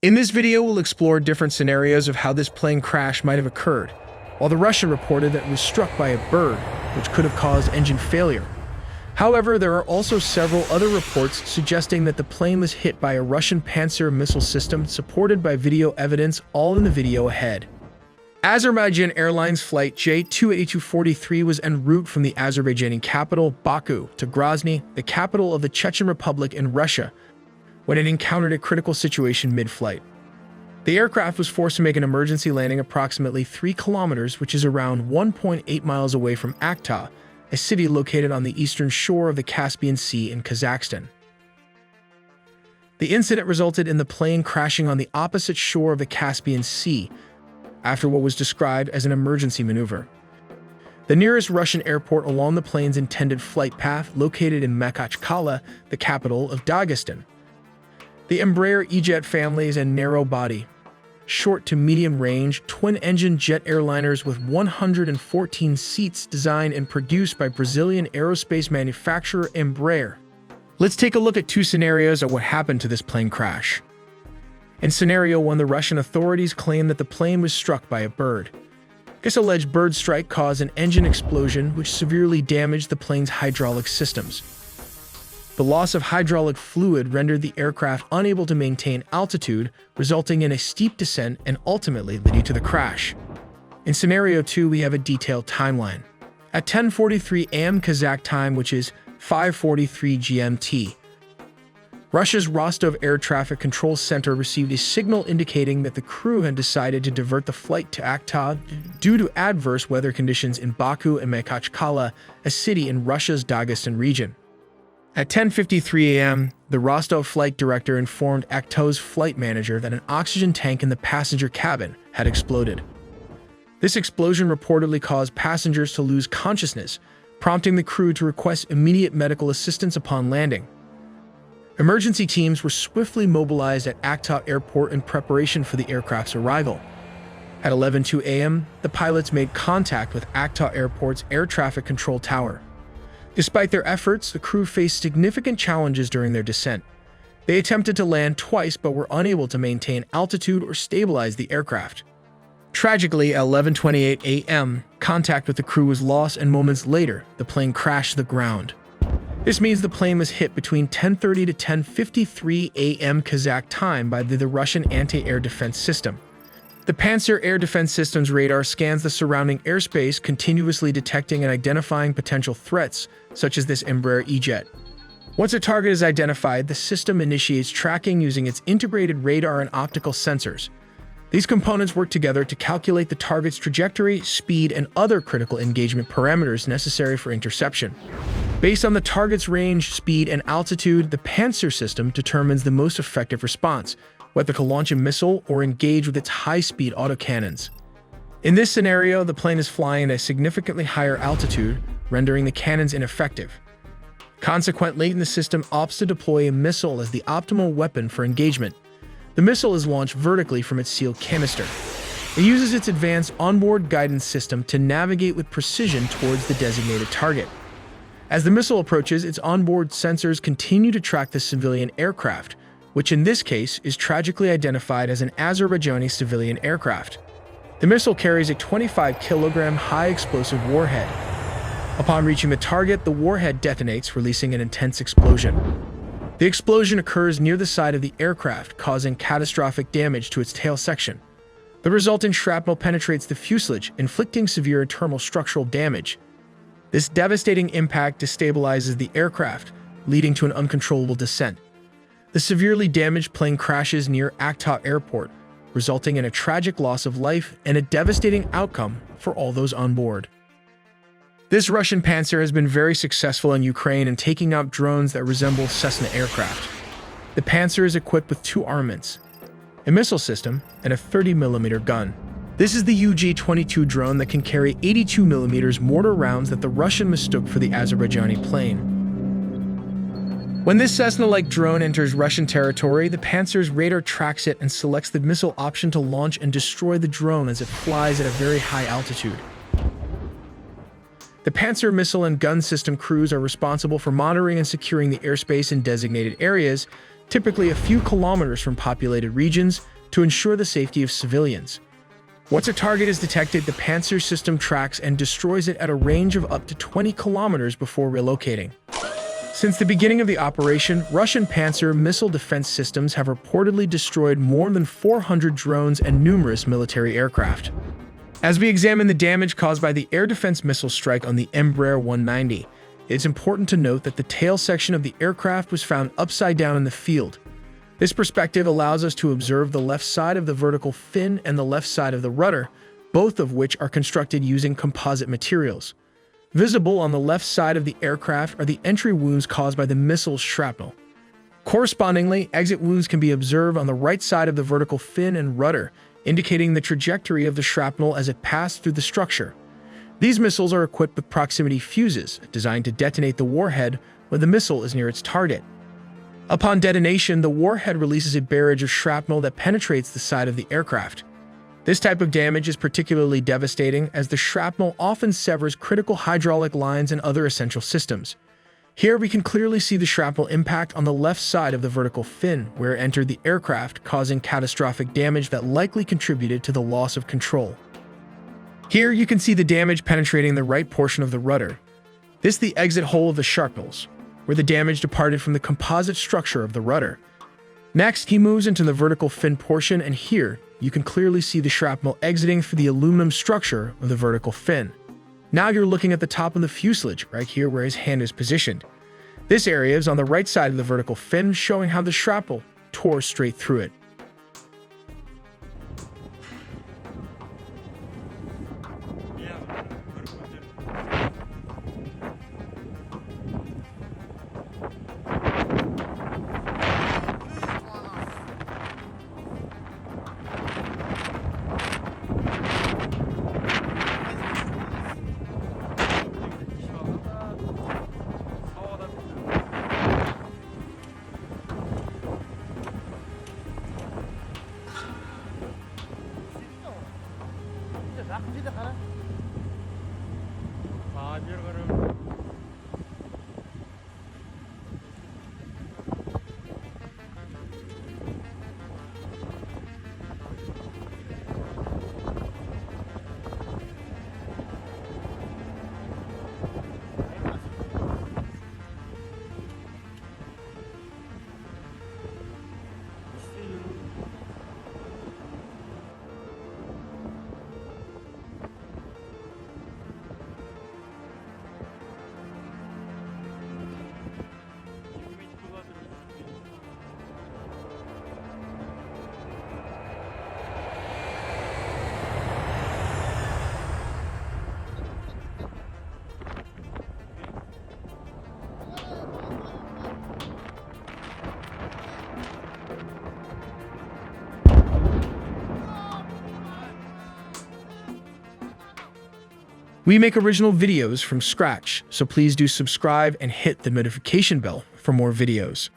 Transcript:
In this video, we'll explore different scenarios of how this plane crash might have occurred, while the Russian reported that it was struck by a bird, which could have caused engine failure. However, there are also several other reports suggesting that the plane was hit by a Russian Pantsir missile system supported by video evidence, all in the video ahead. Azerbaijan Airlines flight J28243 was en route from the Azerbaijani capital, Baku, to Grozny, the capital of the Chechen Republic in Russia, when it encountered a critical situation mid-flight. The aircraft was forced to make an emergency landing approximately 3 kilometers, which is around 1.8 miles away from Aktau, a city located on the eastern shore of the Caspian Sea in Kazakhstan. The incident resulted in the plane crashing on the opposite shore of the Caspian Sea, after what was described as an emergency maneuver. The nearest Russian airport along the plane's intended flight path, located in Makhachkala, the capital of Dahgesstan. The Embraer E-Jet family is a narrow-body, short to medium-range, twin-engine jet airliners with 114 seats designed and produced by Brazilian aerospace manufacturer Embraer. Let's take a look at 2 scenarios of what happened to this plane crash. In Scenario 1, the Russian authorities claim that the plane was struck by a bird. This alleged bird strike caused an engine explosion which severely damaged the plane's hydraulic systems. The loss of hydraulic fluid rendered the aircraft unable to maintain altitude, resulting in a steep descent and ultimately leading to the crash. In Scenario 2, we have a detailed timeline. At 10:43 a.m. Kazakh time, which is 5:43 GMT, Russia's Rostov Air Traffic Control Center received a signal indicating that the crew had decided to divert the flight to Aktau due to adverse weather conditions in Baku and Makhachkala, a city in Russia's Dahgesstan region. At 10:53 a.m., the Rostov flight director informed Aktau's flight manager that an oxygen tank in the passenger cabin had exploded. This explosion reportedly caused passengers to lose consciousness, prompting the crew to request immediate medical assistance upon landing. Emergency teams were swiftly mobilized at Aktau Airport in preparation for the aircraft's arrival. At 11:02 a.m., the pilots made contact with Aktau Airport's air traffic control tower. Despite their efforts, the crew faced significant challenges during their descent. They attempted to land twice but were unable to maintain altitude or stabilize the aircraft. Tragically, at 11:28 a.m., contact with the crew was lost, and moments later, the plane crashed to the ground. This means the plane was hit between 10:30 to 10:53 a.m. Kazakh time by the Russian anti-air defense system. The Pantsir air defense system's radar scans the surrounding airspace, continuously detecting and identifying potential threats, such as this Embraer E-Jet. Once a target is identified, the system initiates tracking using its integrated radar and optical sensors. These components work together to calculate the target's trajectory, speed, and other critical engagement parameters necessary for interception. Based on the target's range, speed, and altitude, the Pantsir system determines the most effective response, whether to launch a missile or engage with its high-speed autocannons. In this scenario, the plane is flying at a significantly higher altitude, rendering the cannons ineffective. Consequently, the system opts to deploy a missile as the optimal weapon for engagement. The missile is launched vertically from its sealed canister. It uses its advanced onboard guidance system to navigate with precision towards the designated target. As the missile approaches, its onboard sensors continue to track the civilian aircraft, which in this case is tragically identified as an Azerbaijani civilian aircraft. The missile carries a 25-kilogram high-explosive warhead. Upon reaching the target, the warhead detonates, releasing an intense explosion. The explosion occurs near the side of the aircraft, causing catastrophic damage to its tail section. The resultant shrapnel penetrates the fuselage, inflicting severe internal structural damage. This devastating impact destabilizes the aircraft, leading to an uncontrollable descent. The severely damaged plane crashes near Aktau Airport, resulting in a tragic loss of life and a devastating outcome for all those on board. This Russian Pantsir has been very successful in Ukraine in taking out drones that resemble Cessna aircraft. The Pantsir is equipped with 2 armaments, a missile system and a 30mm gun. This is the UG-22 drone that can carry 82mm mortar rounds that the Russian mistook for the Azerbaijani plane. When this Cessna-like drone enters Russian territory, the Pantsir's radar tracks it and selects the missile option to launch and destroy the drone as it flies at a very high altitude. The Pantsir missile and gun system crews are responsible for monitoring and securing the airspace in designated areas, typically a few kilometers from populated regions, to ensure the safety of civilians. Once a target is detected, the Pantsir system tracks and destroys it at a range of up to 20 kilometers before relocating. Since the beginning of the operation, Russian Pantsir missile defense systems have reportedly destroyed more than 400 drones and numerous military aircraft. As we examine the damage caused by the air defense missile strike on the Embraer 190, it's important to note that the tail section of the aircraft was found upside down in the field. This perspective allows us to observe the left side of the vertical fin and the left side of the rudder, both of which are constructed using composite materials. Visible on the left side of the aircraft are the entry wounds caused by the missile's shrapnel. Correspondingly, exit wounds can be observed on the right side of the vertical fin and rudder, indicating the trajectory of the shrapnel as it passed through the structure. These missiles are equipped with proximity fuses, designed to detonate the warhead when the missile is near its target. Upon detonation, the warhead releases a barrage of shrapnel that penetrates the side of the aircraft. This type of damage is particularly devastating as the shrapnel often severs critical hydraulic lines and other essential systems. Here we can clearly see the shrapnel impact on the left side of the vertical fin, where it entered the aircraft, causing catastrophic damage that likely contributed to the loss of control. Here you can see the damage penetrating the right portion of the rudder. This is the exit hole of the shrapnels, where the damage departed from the composite structure of the rudder. Next, he moves into the vertical fin portion, and here you can clearly see the shrapnel exiting through the aluminum structure of the vertical fin. Now you're looking at the top of the fuselage, right here where his hand is positioned. This area is on the right side of the vertical fin, showing how the shrapnel tore straight through it. We make original videos from scratch, so please do subscribe and hit the notification bell for more videos.